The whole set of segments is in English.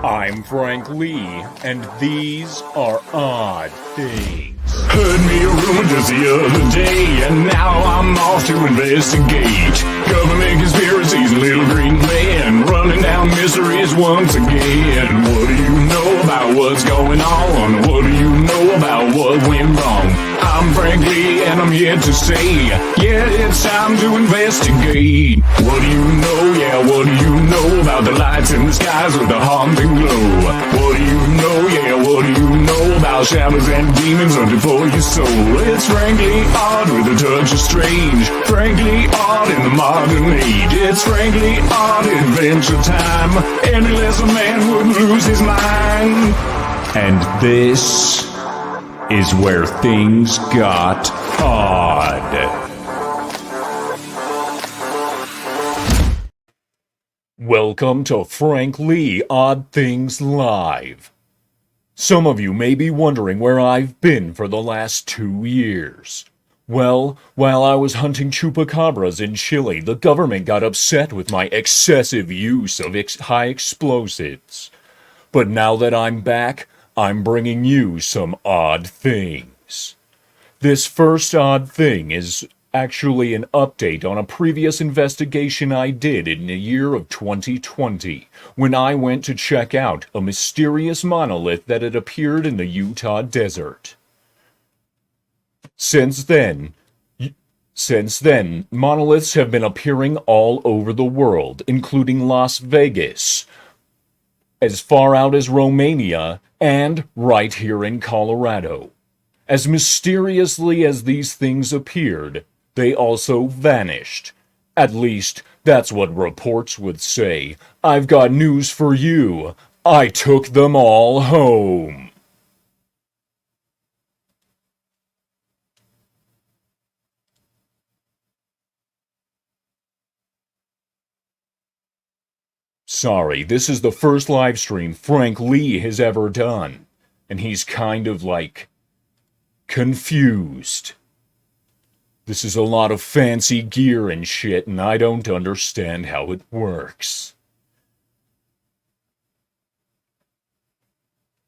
I'm Frank Lee, and these are Odd Things. Heard me a rumor just the other day, and now I'm off to investigate government conspiracies, little green man running down mysteries once again. What do you know about what's going on? What do you know about what went wrong? I'm Frank Lee, and I'm here to say, yeah, it's time to investigate. What do you know? Yeah, what do you know about the lights in the skies with the haunting glow? What do you know? Yeah, what do you know about shadows and demons hunting for your soul? It's frankly odd with a touch of strange, frankly odd in the modern age. It's frankly odd adventure time, and unless a man would lose his mind. And this is where things got odd. Welcome to Frank Lee Odd Things Live. Some of you may be wondering where I've been for the last 2 years. Well, while I was hunting chupacabras in Chile, the government got upset with my excessive use of high explosives. But now that I'm back, I'm bringing you some odd things. This first odd thing is actually an update on a previous investigation I did in the year of 2020, when I went to check out a mysterious monolith that had appeared in the Utah desert. Since then, monoliths have been appearing all over the world, including Las Vegas, as far out as Romania, and right here in Colorado. As mysteriously as these things appeared, they also vanished. At least, that's what reports would say. I've got news for you. I took them all home. Sorry, this is the first live stream Frank Lee has ever done, and he's kind of like confused. This is a lot of fancy gear and shit, and I don't understand how it works.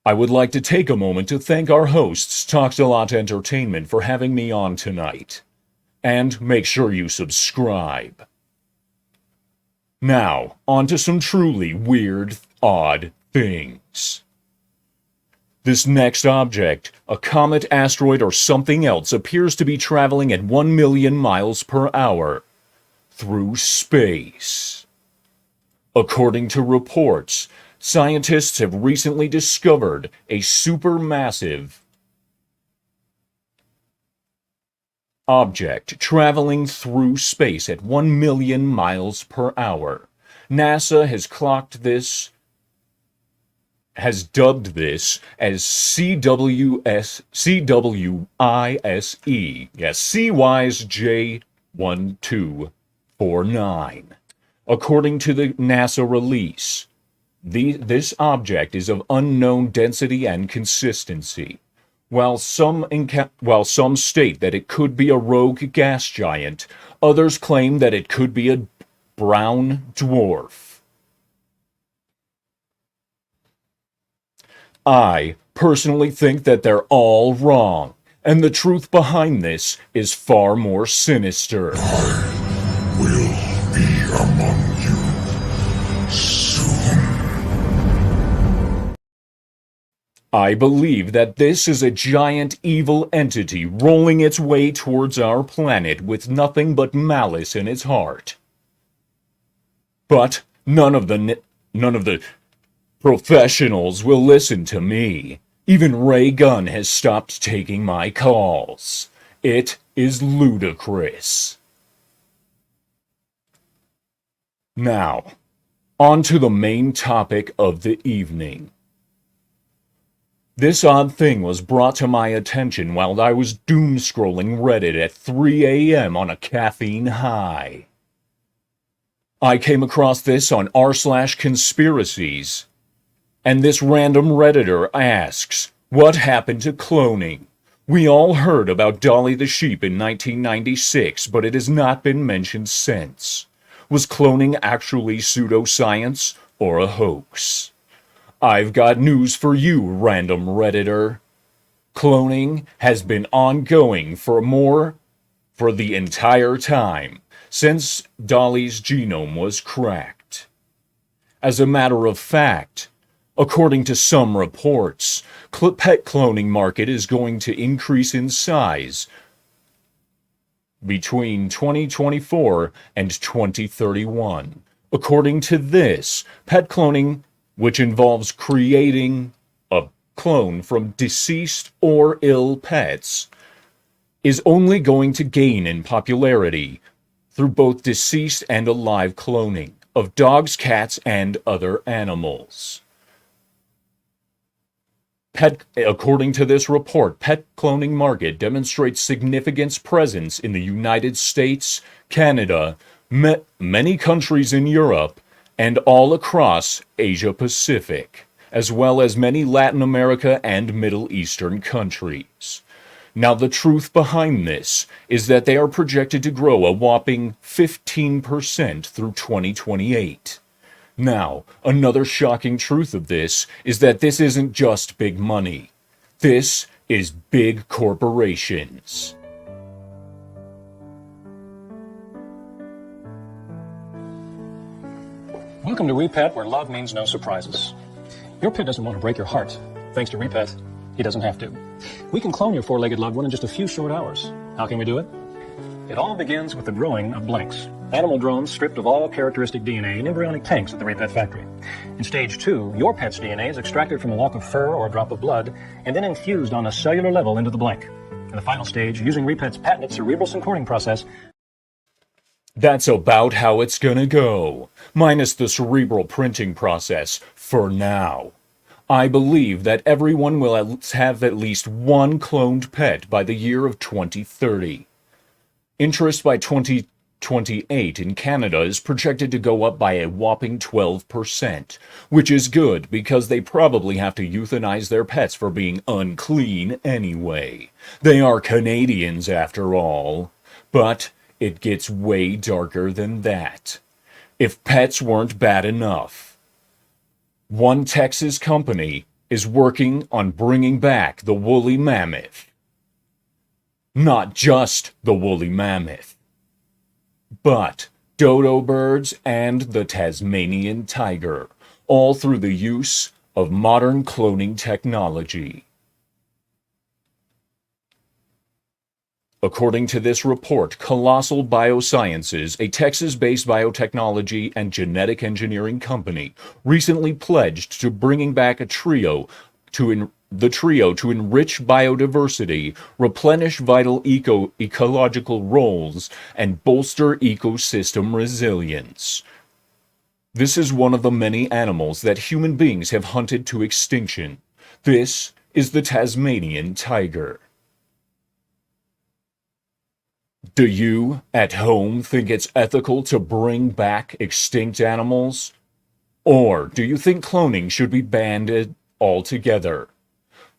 I would like to take a moment to thank our hosts, Talks a Lot Entertainment, for having me on tonight. And make sure you subscribe. Now, on to some truly weird, odd things. This next object, a comet, asteroid, or something else, appears to be traveling at 1 million miles per hour through space. According to reports, scientists have recently discovered a supermassive object traveling through space at 1 million miles per hour. NASA has dubbed this as CWISE, yes, CWISE J1249. According to the NASA release, this object is of unknown density and consistency. While some state that it could be a rogue gas giant, others claim that it could be a brown dwarf. I personally think that they're all wrong, and the truth behind this is far more sinister. I will be among you soon. I believe that this is a giant evil entity rolling its way towards our planet with nothing but malice in its heart. But none of the professionals will listen to me. Even Ray Gunn has stopped taking my calls. It is ludicrous. Now, on to the main topic of the evening. This odd thing was brought to my attention while I was doom-scrolling Reddit at 3 a.m. on a caffeine high. I came across this on r/conspiracies. And this random Redditor asks, what happened to cloning? We all heard about Dolly the sheep in 1996, but it has not been mentioned since. Was cloning actually pseudoscience or a hoax? I've got news for you, random Redditor. Cloning has been ongoing for the entire time since Dolly's genome was cracked. As a matter of fact, according to some reports, pet cloning market is going to increase in size between 2024 and 2031. According to this, pet cloning, which involves creating a clone from deceased or ill pets, is only going to gain in popularity through both deceased and alive cloning of dogs, cats, and other animals. According to this report, pet cloning market demonstrates significant presence in the United States, Canada, many countries in Europe, and all across Asia Pacific, as well as many Latin America and Middle Eastern countries. Now, the truth behind this is that they are projected to grow a whopping 15% through 2028. Now, another shocking truth of this is that this isn't just big money. This is big corporations. Welcome to Repet, where love means no surprises. Your pet doesn't want to break your heart. Thanks to Repet, he doesn't have to. We can clone your four-legged loved one in just a few short hours. How can we do it? It all begins with the growing of blanks. Animal drones stripped of all characteristic DNA in embryonic tanks at the Repet factory. In stage 2, your pet's DNA is extracted from a lock of fur or a drop of blood and then infused on a cellular level into the blank. In the final stage, using Repet's patented cerebral syncoring process, that's about how it's gonna go, minus the cerebral printing process, for now. I believe that everyone will have at least one cloned pet by the year of 2030. Interest by 2028 in Canada is projected to go up by a whopping 12%, which is good because they probably have to euthanize their pets for being unclean anyway. They are Canadians after all. But it gets way darker than that. If pets weren't bad enough, one Texas company is working on bringing back the woolly mammoth. Not just the woolly mammoth, but dodo birds and the Tasmanian tiger, all through the use of modern cloning technology. According to this report, Colossal Biosciences, a Texas-based biotechnology and genetic engineering company, recently pledged to bringing back the trio to enrich biodiversity, replenish vital ecological roles, and bolster ecosystem resilience. This is one of the many animals that human beings have hunted to extinction. This is the Tasmanian tiger. Do you, at home, think it's ethical to bring back extinct animals? Or do you think cloning should be banned altogether?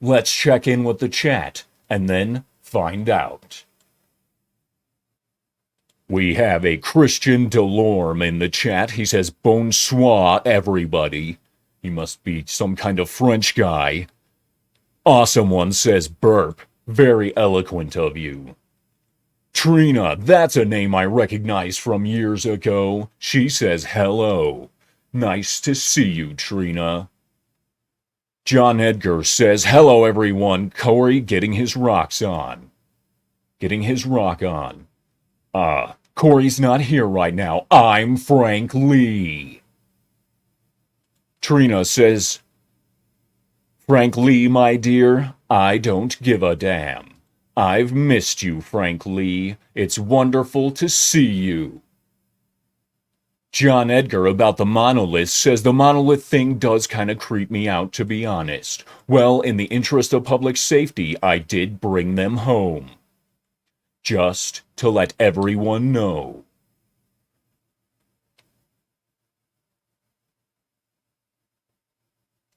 Let's check in with the chat and then find out. We have a Christian Delorme in the chat. He says, bonsoir, everybody. He must be some kind of French guy. Awesome One says, burp. Very eloquent of you. Trina, that's a name I recognize from years ago. She says hello. Nice to see you, Trina. John Edgar says, hello everyone. Corey getting his rocks on. Getting his rock on. Corey's not here right now. I'm Frank Lee. Trina says, Frank Lee, my dear, I don't give a damn. I've missed you, Frank Lee. It's wonderful to see you. John Edgar about the Monoliths says the monolith thing does kind of creep me out, to be honest. Well, in the interest of public safety, I did bring them home. Just to let everyone know.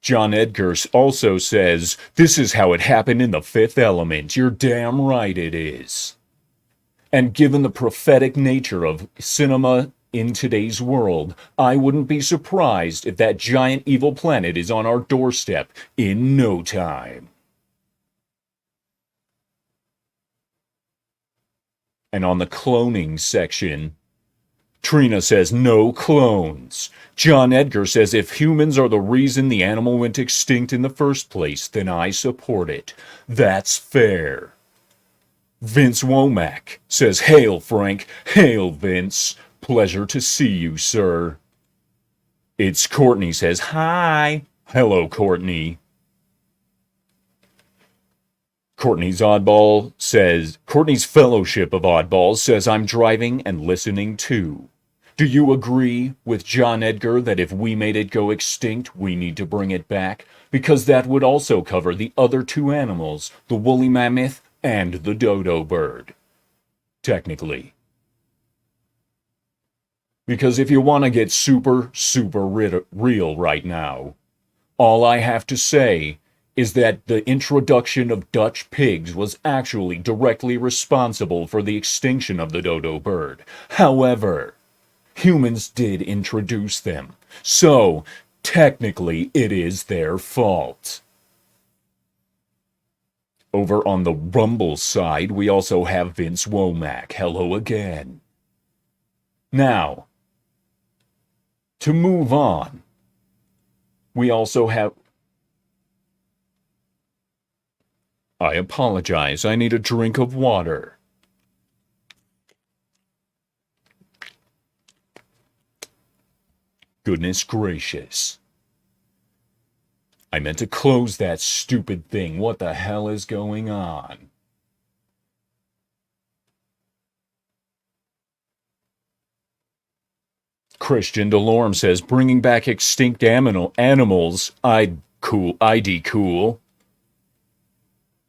John Edgar also says, this is how it happened in The Fifth Element. You're damn right it is. And given the prophetic nature of cinema in today's world, I wouldn't be surprised if that giant evil planet is on our doorstep in no time. And on the cloning section, Trina says no clones. John Edgar says if humans are the reason the animal went extinct in the first place, then I support it. That's fair. Vince Womack says, hail Frank, hail Vince. Pleasure to see you, sir. It's Courtney says, hi. Hello, Courtney. Courtney's Fellowship of Oddballs says, I'm driving and listening too. Do you agree with John Edgar that if we made it go extinct, we need to bring it back? Because that would also cover the other two animals, the woolly mammoth and the dodo bird. Technically. Because if you want to get super real right now, all I have to say is that the introduction of Dutch pigs was actually directly responsible for the extinction of the dodo bird. However, humans did introduce them, so technically it is their fault. Over on the Rumble side, we also have Vince Womack. Hello again. Now, to move on, we also have... I apologize, I need a drink of water. Goodness gracious. I meant to close that stupid thing. What the hell is going on? Christian Delorme says, bringing back extinct animals, ID cool.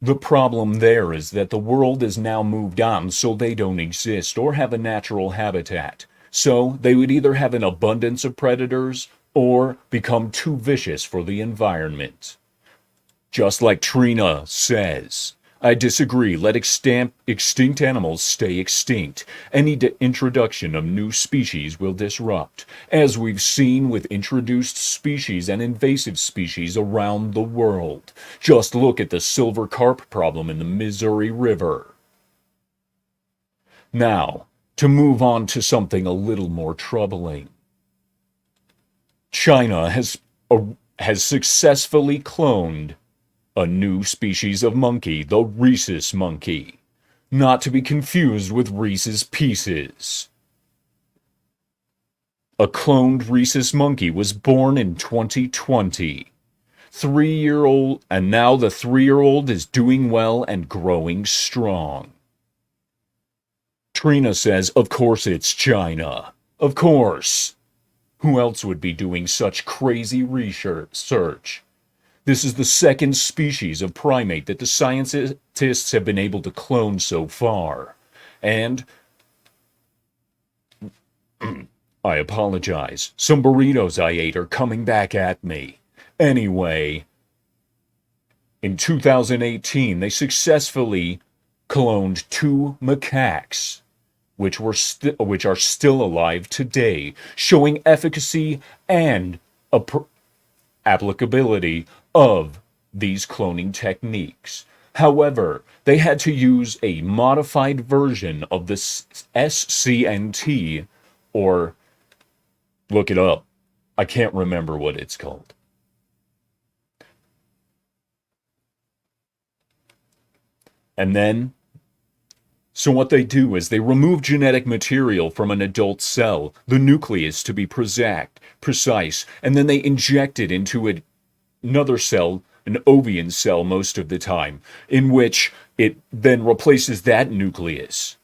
The problem there is that the world is now moved on, so they don't exist or have a natural habitat. So they would either have an abundance of predators or become too vicious for the environment. Just like Trina says, I disagree. Let extinct animals stay extinct. Any introduction of new species will disrupt, as we've seen with introduced species and invasive species around the world. Just look at the silver carp problem in the Missouri River. Now, to move on to something a little more troubling. China has successfully cloned a new species of monkey, the rhesus monkey, not to be confused with Reese's Pieces. A cloned rhesus monkey was born in 2020. 3-year-old, and now the 3-year-old is doing well and growing strong. Trina says, of course it's China. Of course. Who else would be doing such crazy research? This is the second species of primate that the scientists have been able to clone so far. And I apologize. Some burritos I ate are coming back at me. Anyway, in 2018, they successfully cloned 2 macaques, which are still alive today, showing efficacy and applicability of these cloning techniques. However, they had to use a modified version of the SCNT, or look it up. I can't remember what it's called. And then, so what they do is they remove genetic material from an adult cell, the nucleus to be precise, and then they inject it into another cell, an ovarian cell most of the time, in which it then replaces that nucleus.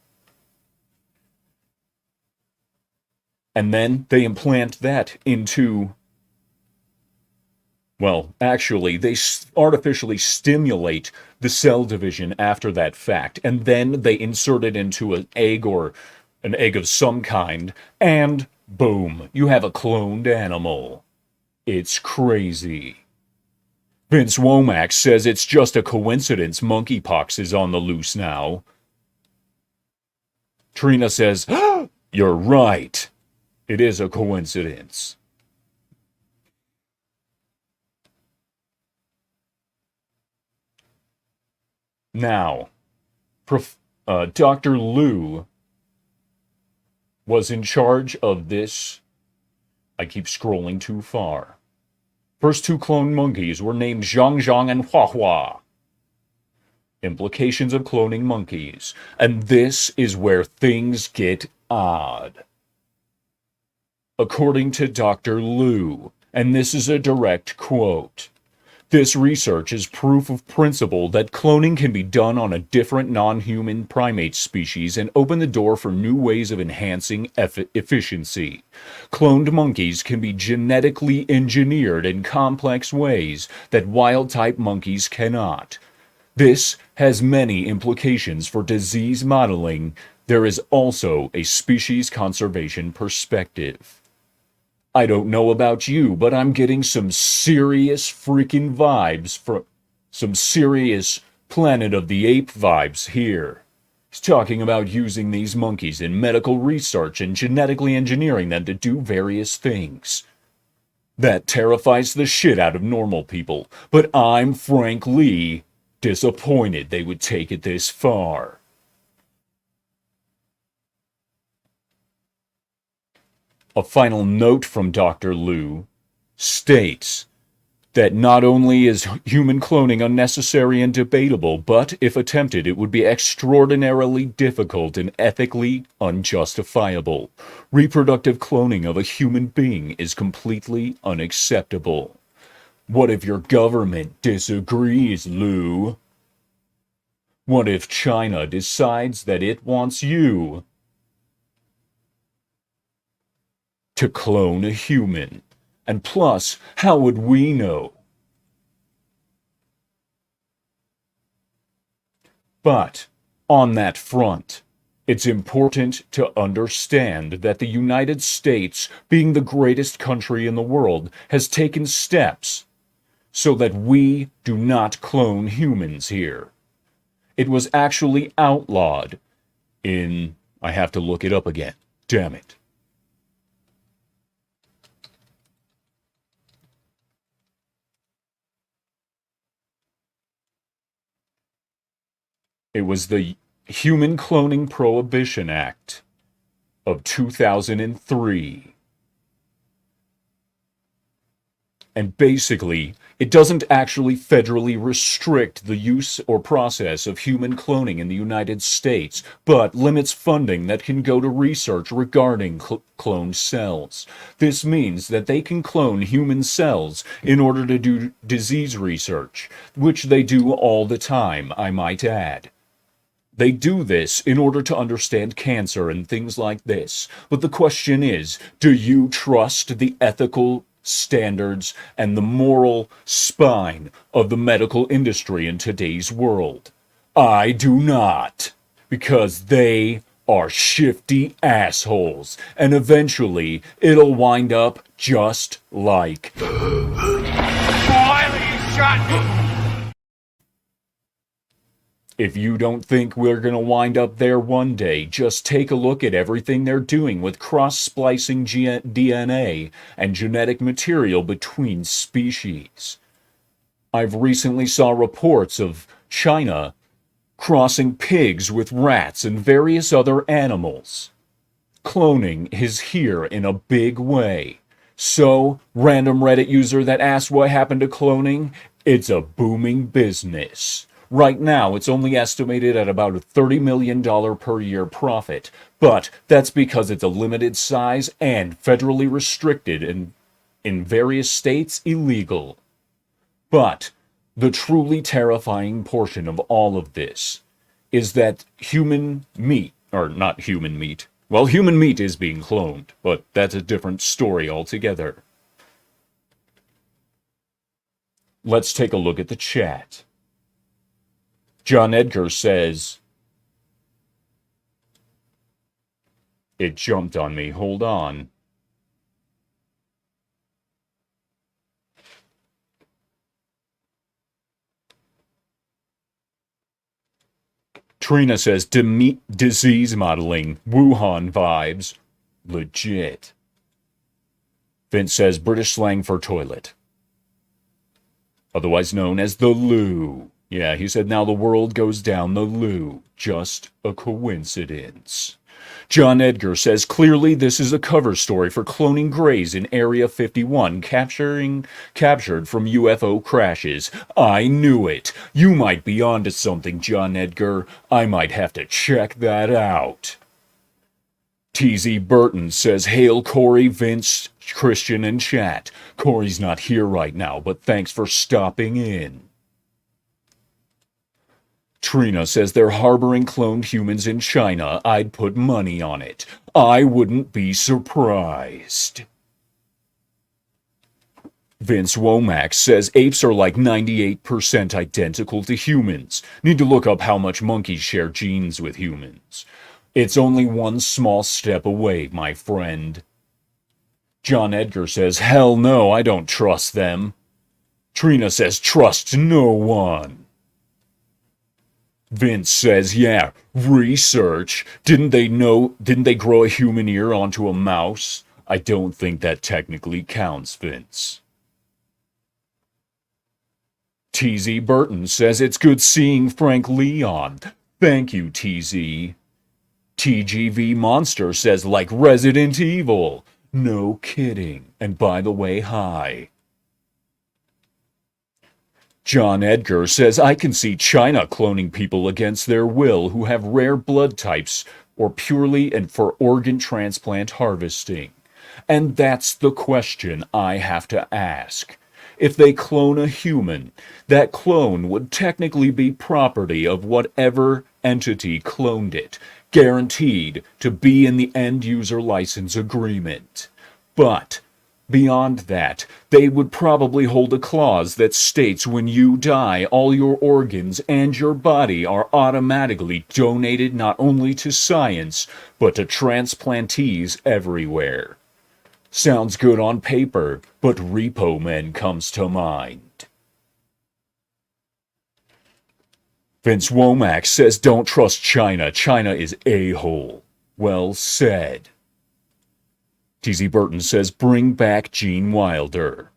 And then they implant that into, well, actually, they artificially stimulate the cell division after that fact, and then they insert it into an egg or an egg of some kind, and boom, you have a cloned animal. It's crazy. Vince Womack says it's just a coincidence monkeypox is on the loose now. Trina says, you're right. It is a coincidence. Now, Dr. Liu was in charge of this. I keep scrolling too far. First two cloned monkeys were named Zhang Zhang and Hua Hua. Implications of cloning monkeys. And this is where things get odd. According to Dr. Liu, and this is a direct quote, this research is proof of principle that cloning can be done on a different non-human primate species and open the door for new ways of enhancing efficiency. Cloned monkeys can be genetically engineered in complex ways that wild-type monkeys cannot. This has many implications for disease modeling. There is also a species conservation perspective. I don't know about you, but I'm getting some serious freaking vibes from some serious Planet of the Apes vibes here. He's talking about using these monkeys in medical research and genetically engineering them to do various things. That terrifies the shit out of normal people, but I'm Frank Lee, disappointed they would take it this far. A final note from Dr. Liu states that not only is human cloning unnecessary and debatable, but if attempted, it would be extraordinarily difficult and ethically unjustifiable. Reproductive cloning of a human being is completely unacceptable. What if your government disagrees, Liu? What if China decides that it wants you to clone a human? And plus, how would we know? But on that front, it's important to understand that the United States, being the greatest country in the world, has taken steps so that we do not clone humans here. It was actually outlawed in... I have to look it up again. Damn it. It was the Human Cloning Prohibition Act of 2003. And basically, it doesn't actually federally restrict the use or process of human cloning in the United States, but limits funding that can go to research regarding cloned cells. This means that they can clone human cells in order to do disease research, which they do all the time, I might add. They do this in order to understand cancer and things like this. But the question is, do you trust the ethical standards and the moral spine of the medical industry in today's world? I do not, because they are shifty assholes, and eventually it'll wind up just like If you don't think we're going to wind up there one day, just take a look at everything they're doing with cross-splicing DNA and genetic material between species. I've recently saw reports of China crossing pigs with rats and various other animals. Cloning is here in a big way. So, random Reddit user that asked what happened to cloning, it's a booming business. Right now, it's only estimated at about a $30 million per year profit, but that's because it's a limited size and federally restricted and in various states illegal. But the truly terrifying portion of all of this is that human meat, or not human meat, well, human meat is being cloned, but that's a different story altogether. Let's take a look at the chat. John Edgar says, it jumped on me, hold on. Trina says, disease modeling, Wuhan vibes, legit. Vince says British slang for toilet. Otherwise known as the loo. Yeah, he said now the world goes down the loo. Just a coincidence. John Edgar says clearly this is a cover story for cloning Greys in Area 51 captured from UFO crashes. I knew it. You might be onto something, John Edgar. I might have to check that out. TZ Burton says, hail Corey, Vince, Christian, and chat. Corey's not here right now, but thanks for stopping in. Trina says they're harboring cloned humans in China. I'd put money on it. I wouldn't be surprised. Vince Womack says apes are like 98% identical to humans. Need to look up how much monkeys share genes with humans. It's only one small step away, my friend. John Edgar says, hell no, I don't trust them. Trina says, trust no one. Vince says, yeah, research. Didn't they grow a human ear onto a mouse? I don't think that technically counts, Vince. TZ Burton says, it's good seeing Frank Leon. Thank you, TZ. TGV Monster says, like Resident Evil. No kidding. And by the way, hi. John Edgar says, I can see China cloning people against their will who have rare blood types or purely and for organ transplant harvesting. And that's the question I have to ask. If they clone a human, that clone would technically be property of whatever entity cloned it, guaranteed to be in the end-user license agreement. But beyond that, they would probably hold a clause that states when you die, all your organs and your body are automatically donated not only to science, but to transplantees everywhere. Sounds good on paper, but Repo Man comes to mind. Vince Womack says don't trust China. China is a-hole. Well said. TZ Burton says bring back Gene Wilder.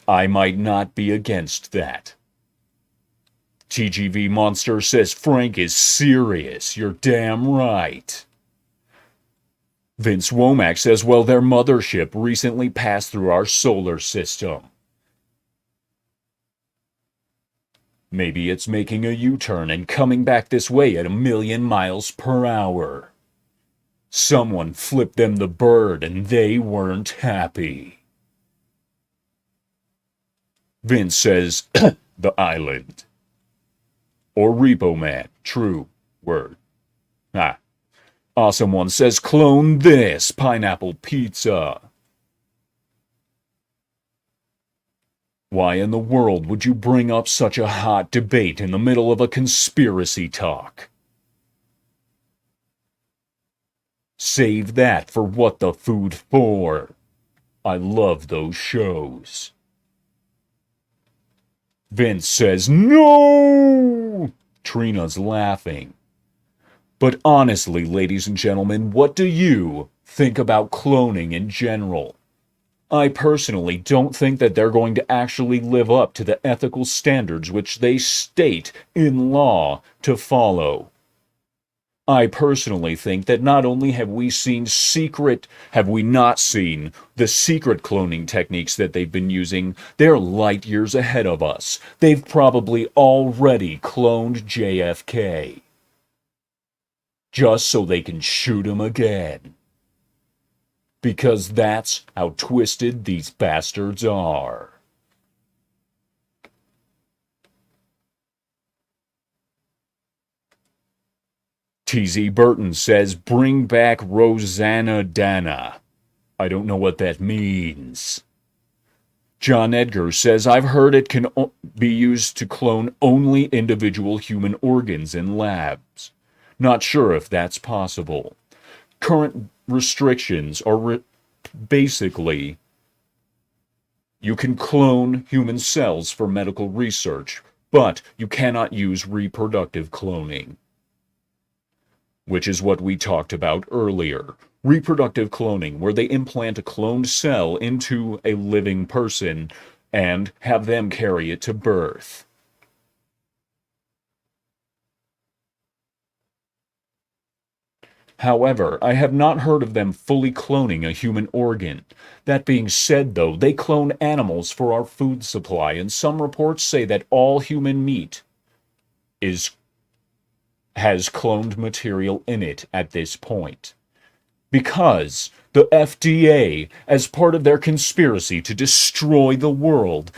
I might not be against that. TGV Monster says Frank is serious. You're damn right. Vince Womack says, well, their mothership recently passed through our solar system. Maybe it's making a U-turn and coming back this way at 1,000,000 miles per hour. Someone flipped them the bird and they weren't happy. Vince says, the island. Or Repo Man. True word. Ah. Awesome One says, clone this, pineapple pizza. Why in the world would you bring up such a hot debate in the middle of a conspiracy talk? Save that for What the Food For. I love those shows. Vince says, no! Trina's laughing. But honestly, ladies and gentlemen, what do you think about cloning in general? I personally don't think that they're going to actually live up to the ethical standards which they state in law to follow. I personally think that not only have we not seen the secret cloning techniques that they've been using, they're light years ahead of us. They've probably already cloned JFK. Just so they can shoot him again. Because that's how twisted these bastards are. TZ Burton says, bring back Rosanna Dana. I don't know what that means. John Edgar says, I've heard it can be used to clone only individual human organs in labs. Not sure if that's possible. Current restrictions are basically you can clone human cells for medical research, but you cannot use reproductive cloning. Which is what we talked about earlier. reproductive cloning, where they implant a cloned cell into a living person and have them carry it to birth. However, I have not heard of them fully cloning a human organ. That being said, though, they clone animals for our food supply, and some reports say that all human meat has cloned material in it at this point. Because the FDA, as part of their conspiracy to destroy the world,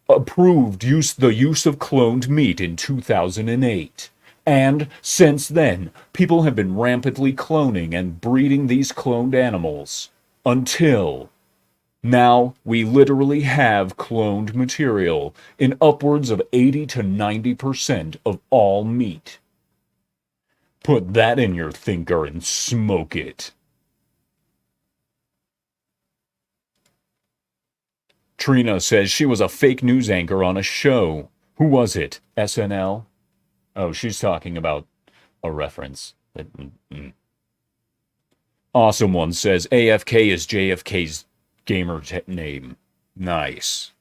approved the use of cloned meat in 2008. And since then, people have been rampantly cloning and breeding these cloned animals until now we literally have cloned material in upwards of 80 to 90% of all meat. Put that in your thinker and smoke it. Trina says she was a fake news anchor on a show. Who was it? SNL? Oh, she's talking about a reference. Awesome One says AFK is JFK's gamer name. Nice.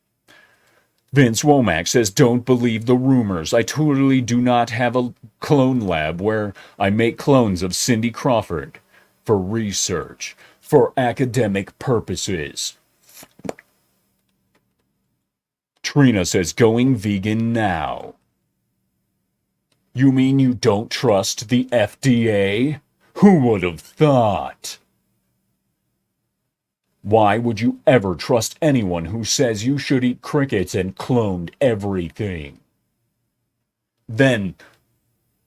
Vince Womack says, don't believe the rumors. I totally do not have a clone lab where I make clones of Cindy Crawford for research, for academic purposes. Trina says, going vegan now. You mean you don't trust the FDA? Who would have thought? Why would you ever trust anyone who says you should eat crickets and cloned everything? Then,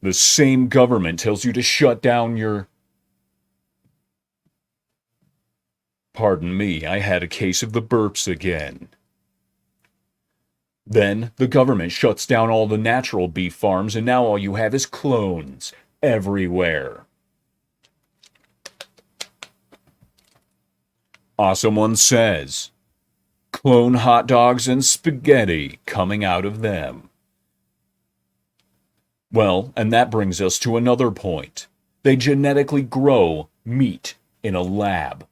the same government tells you to shut down your... Pardon me, I had a case of the burps again. Then, the government shuts down all the natural beef farms, and now all you have is clones everywhere. Awesome One says, clone hot dogs and spaghetti coming out of them. Well, and that brings us to another point. They genetically grow meat in a lab.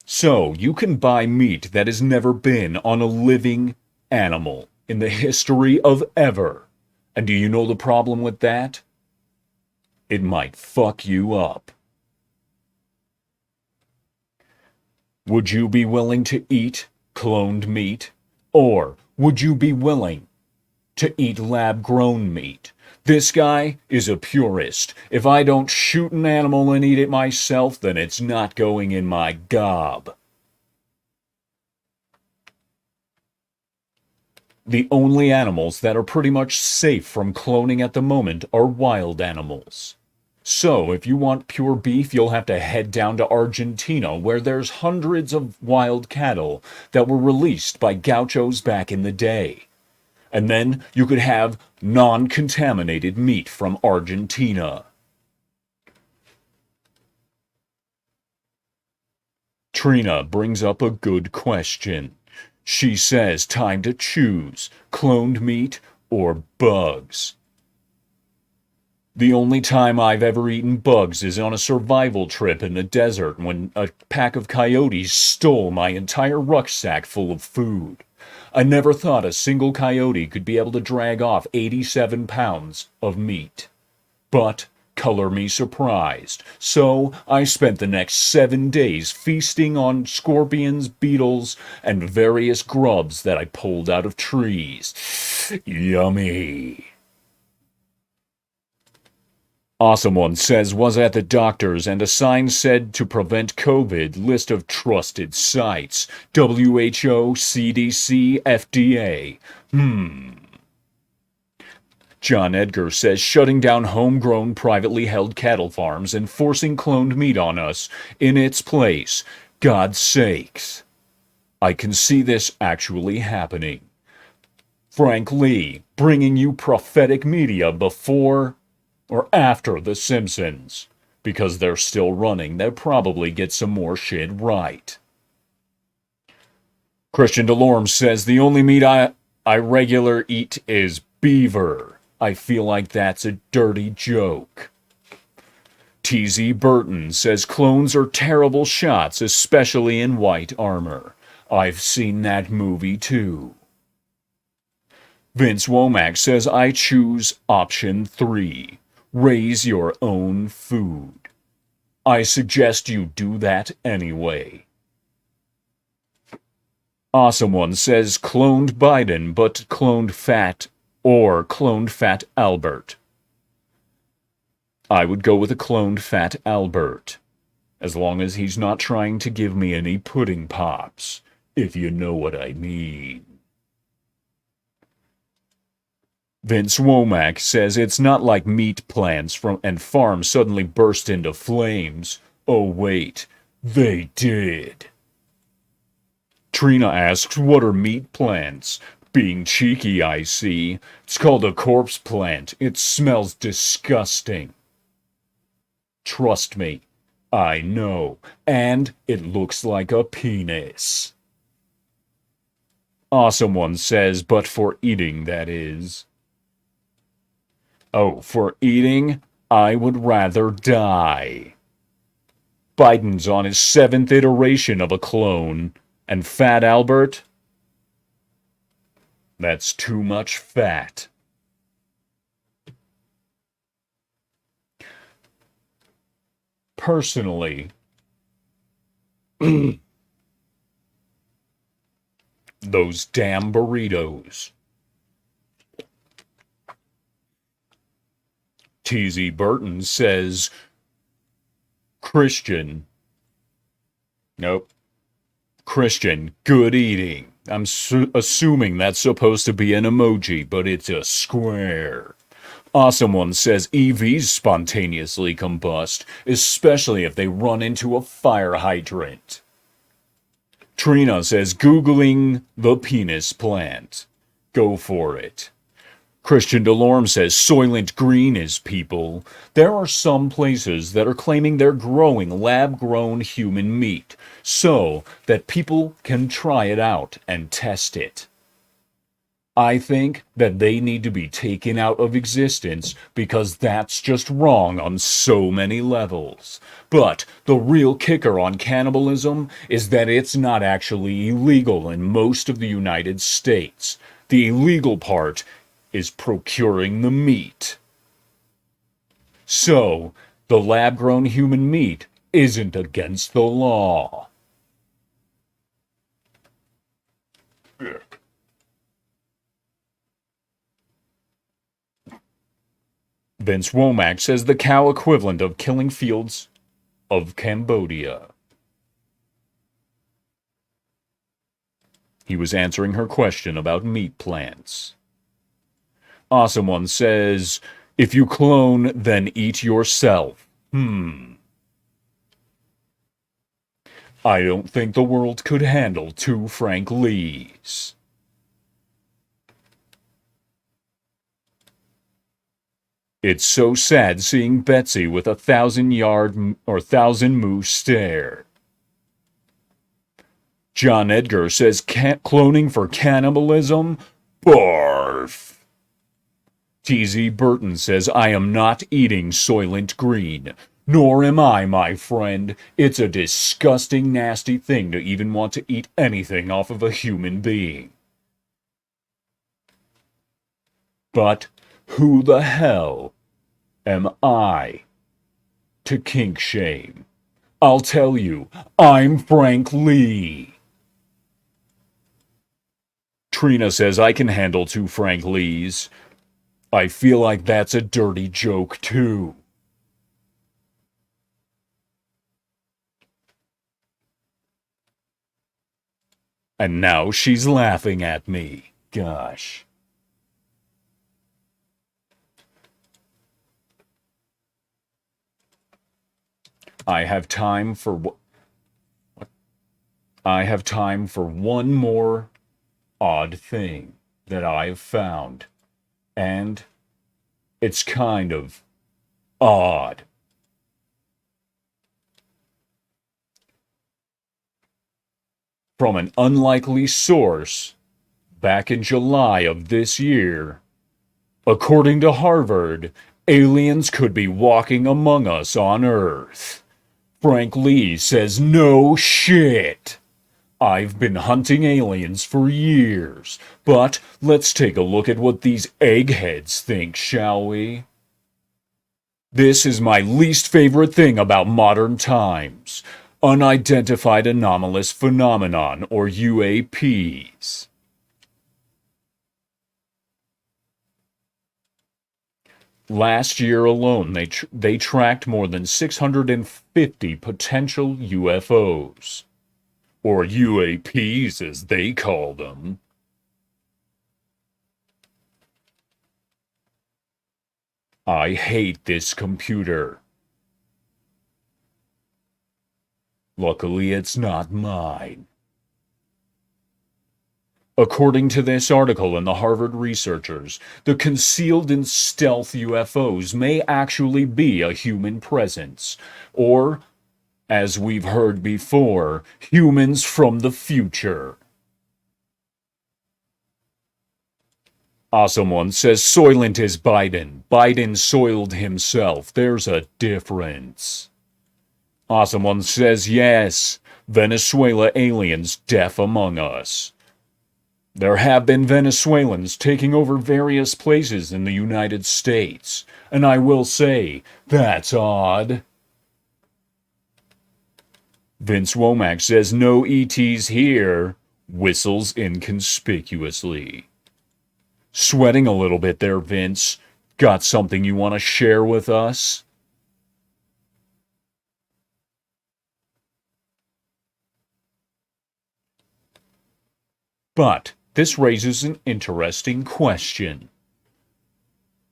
So, you can buy meat that has never been on a living animal in the history of ever. And do you know the problem with that? It might fuck you up. Would you be willing to eat cloned meat? Or would you be willing to eat lab-grown meat? This guy is a purist. If I don't shoot an animal and eat it myself, then it's not going in my gob. The only animals that are pretty much safe from cloning at the moment are wild animals. So, if you want pure beef, you'll have to head down to Argentina, where there's hundreds of wild cattle that were released by gauchos back in the day. And then you could have non-contaminated meat from Argentina. Trina brings up a good question. She says time to choose, cloned meat or bugs. The only time I've ever eaten bugs is on a survival trip in the desert when a pack of coyotes stole my entire rucksack full of food. I never thought a single coyote could be able to drag off 87 pounds of meat. But, color me surprised. So, I spent the next 7 days feasting on scorpions, beetles, and various grubs that I pulled out of trees. Yummy. Awesome One says, was at the doctor's and a sign said to prevent COVID, list of trusted sites, WHO, CDC, FDA. John Edgar says, shutting down homegrown privately held cattle farms and forcing cloned meat on us in its place. God's sakes. I can see this actually happening. Frank Lee, bringing you prophetic media before or after The Simpsons. Because they're still running, they'll probably get some more shit right. Christian Delorme says, the only meat I regular eat is beaver. I feel like that's a dirty joke. T.Z. Burton says clones are terrible shots, especially in white armor. I've seen that movie too. Vince Womack says I choose option 3. Raise your own food. I suggest you do that anyway. Awesome One says cloned Biden, but cloned Fat or cloned Fat Albert. I would go with a cloned Fat Albert, as long as he's not trying to give me any pudding pops, if you know what I mean. Vince Womack says it's not like meat plants and farms suddenly burst into flames. Oh wait, they did. Trina asks, what are meat plants? Being cheeky, I see. It's called a corpse plant. It smells disgusting. Trust me, I know. And it looks like a penis. Awesome One says, but for eating, that is. Oh, for eating, I would rather die. Biden's on his 7th iteration of a clone. And Fat Albert? That's too much fat. Personally, those damn burritos. T.Z. Burton says, Christian. Nope. Christian, good eating. I'm assuming that's supposed to be an emoji, but it's a square. Awesome One says EVs spontaneously combust, especially if they run into a fire hydrant. Trina says Googling the penis plant. Go for it. Christian Delorme says Soylent Green is people. There are some places that are claiming they're growing lab-grown human meat so that people can try it out and test it. I think that they need to be taken out of existence because that's just wrong on so many levels. But the real kicker on cannibalism is that it's not actually illegal in most of the United States. The illegal part is procuring the meat. So, the lab-grown human meat isn't against the law. Vince Womack says the cow equivalent of killing fields of Cambodia. He was answering her question about meat plants. Awesome One says, if you clone, then eat yourself. I don't think the world could handle 2 Frank Lees. It's so sad seeing Betsy with a 1,000-yard or 1,000-moo stare. John Edgar says cloning for cannibalism? Barf. T.Z. Burton says, I am not eating Soylent Green. Nor am I, my friend. It's a disgusting, nasty thing to even want to eat anything off of a human being. But who the hell am I to kink shame? I'll tell you, I'm Frank Lee. Trina says, I can handle 2 Frank Lees. I feel like that's a dirty joke, too. And now she's laughing at me. Gosh. I have time for one more odd thing that I've found. And it's kind of odd. From an unlikely source, back in July of this year, according to Harvard, Aliens could be walking among us on Earth. Frank Lee says no shit. I've been hunting aliens for years, but let's take a look at what these eggheads think, shall we? This is my least favorite thing about modern times. Unidentified anomalous phenomenon, or UAPs. Last year alone, they tracked more than 650 potential UFOs. Or UAPs as they call them. I hate this computer. Luckily, it's not mine. According to this article in the Harvard researchers, the concealed and stealth UFOs may actually be a human presence, or, as we've heard before, humans from the future. Awesome One says Soylent is Biden. Biden soiled himself. There's a difference. Awesome One says yes, Venezuela aliens deaf among us. There have been Venezuelans taking over various places in the United States, and I will say, that's odd. Vince Womack says no ETs here, whistles inconspicuously. Sweating a little bit there, Vince. Got something you want to share with us? But this raises an interesting question.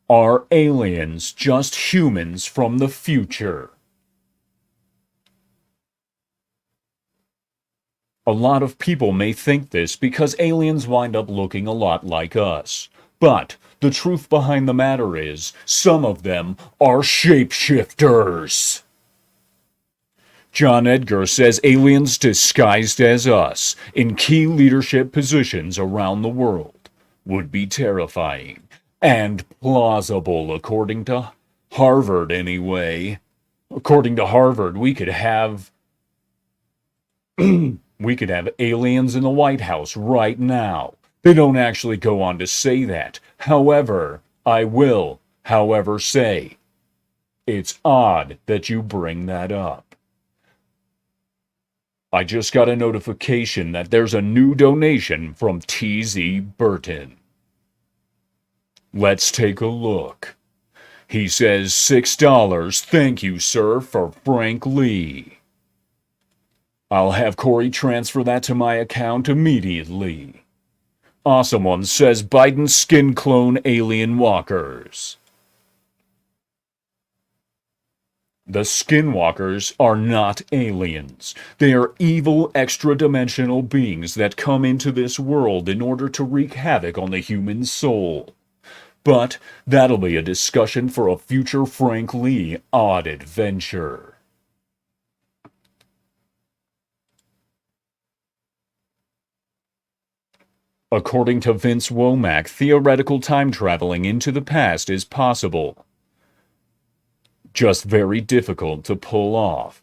Are aliens just humans from the future? A lot of people may think this because aliens wind up looking a lot like us. But the truth behind the matter is, some of them are shapeshifters. John Edgar says aliens disguised as us in key leadership positions around the world would be terrifying and plausible, according to Harvard anyway. According to Harvard, we could have aliens in the White House right now. They don't actually go on to say that. However, I will, however, say, it's odd that you bring that up. I just got a notification that there's a new donation from TZ Burton. Let's take a look. He says $6. Thank you, sir, for Frank Lee. I'll have Corey transfer that to my account immediately. Awesome One says Biden skin clone alien walkers. The skinwalkers are not aliens. They are evil extra-dimensional beings that come into this world in order to wreak havoc on the human soul. But that'll be a discussion for a future Frank Lee odd adventure. According to Vince Womack, theoretical time traveling into the past is possible. Just very difficult to pull off.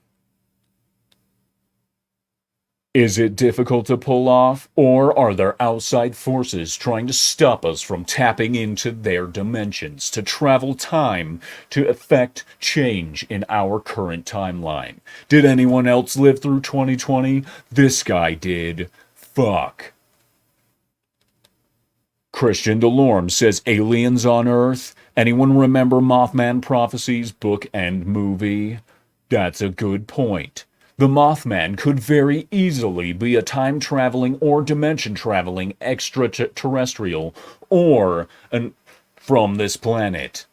Is it difficult to pull off, or are there outside forces trying to stop us from tapping into their dimensions to travel time to effect change in our current timeline? Did anyone else live through 2020? This guy did. Fuck. Christian Delorme says aliens on Earth. Anyone remember Mothman Prophecies book and movie? That's a good point. The Mothman could very easily be a time-traveling or dimension-traveling extraterrestrial or from this planet.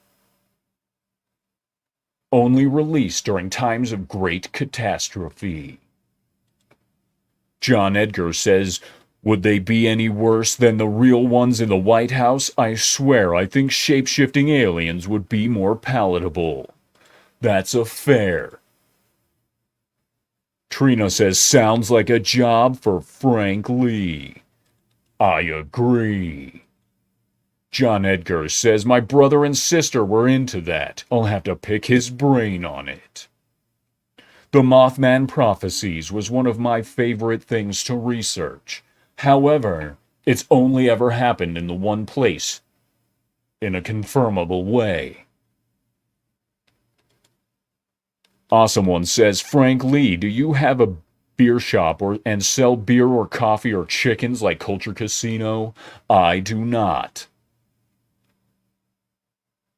Only released during times of great catastrophe. John Edgar says, would they be any worse than the real ones in the White House? I swear I think shape-shifting aliens would be more palatable. That's a fair. Trina says, sounds like a job for Frank Lee. I agree. John Edgar says my brother and sister were into that. I'll have to pick his brain on it. The Mothman prophecies was one of my favorite things to research. However, it's only ever happened in the one place, in a confirmable way. Awesome One says, Frank Lee, do you have a beer shop and sell beer or coffee or chickens like Culture Casino? I do not.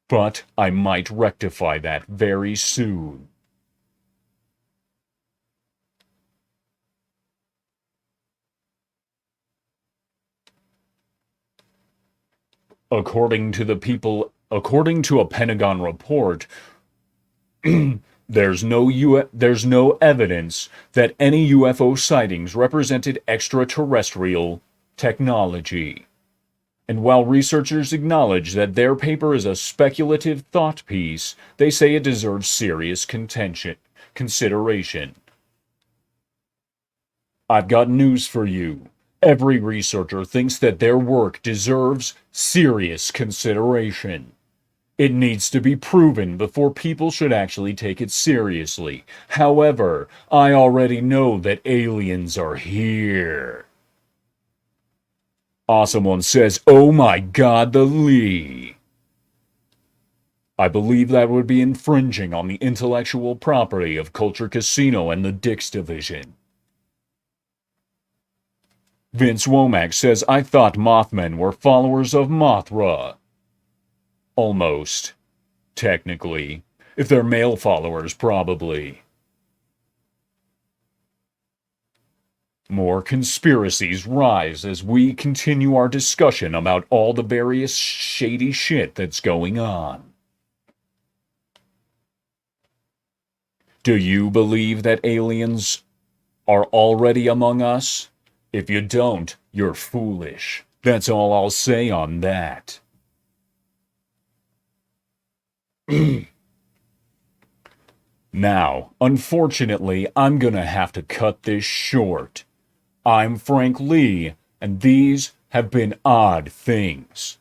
But I might rectify that very soon. According to a Pentagon report, there's no evidence that any UFO sightings represented extraterrestrial technology. And while researchers acknowledge that their paper is a speculative thought piece, they say it deserves serious consideration. I've got news for you. Every researcher thinks that their work deserves serious consideration. It needs to be proven before people should actually take it seriously. However, I already know that aliens are here. Awesome One says, oh my god, the Lee. I believe that would be infringing on the intellectual property of Culture Casino and the Dix Division. Vince Womack says, I thought Mothmen were followers of Mothra. Almost. Technically. If they're male followers, probably. More conspiracies rise as we continue our discussion about all the various shady shit that's going on. Do you believe that aliens are already among us? If you don't, you're foolish. That's all I'll say on that. Now, unfortunately, I'm gonna have to cut this short. I'm Frank Lee, and these have been Odd Things.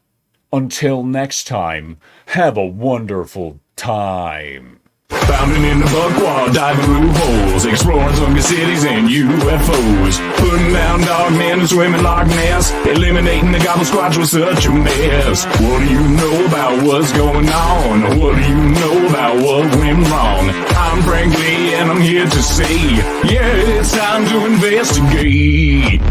Until next time, have a wonderful time. Bounding in the buckwater, diving through holes, exploring sunken cities and UFOs, putting down dogmen and swimming Loch Ness, eliminating the Goblin Squatch was such a mess. What do you know about what's going on? What do you know about what went wrong? I'm Frank Lee and I'm here to say, yeah, it's time to investigate.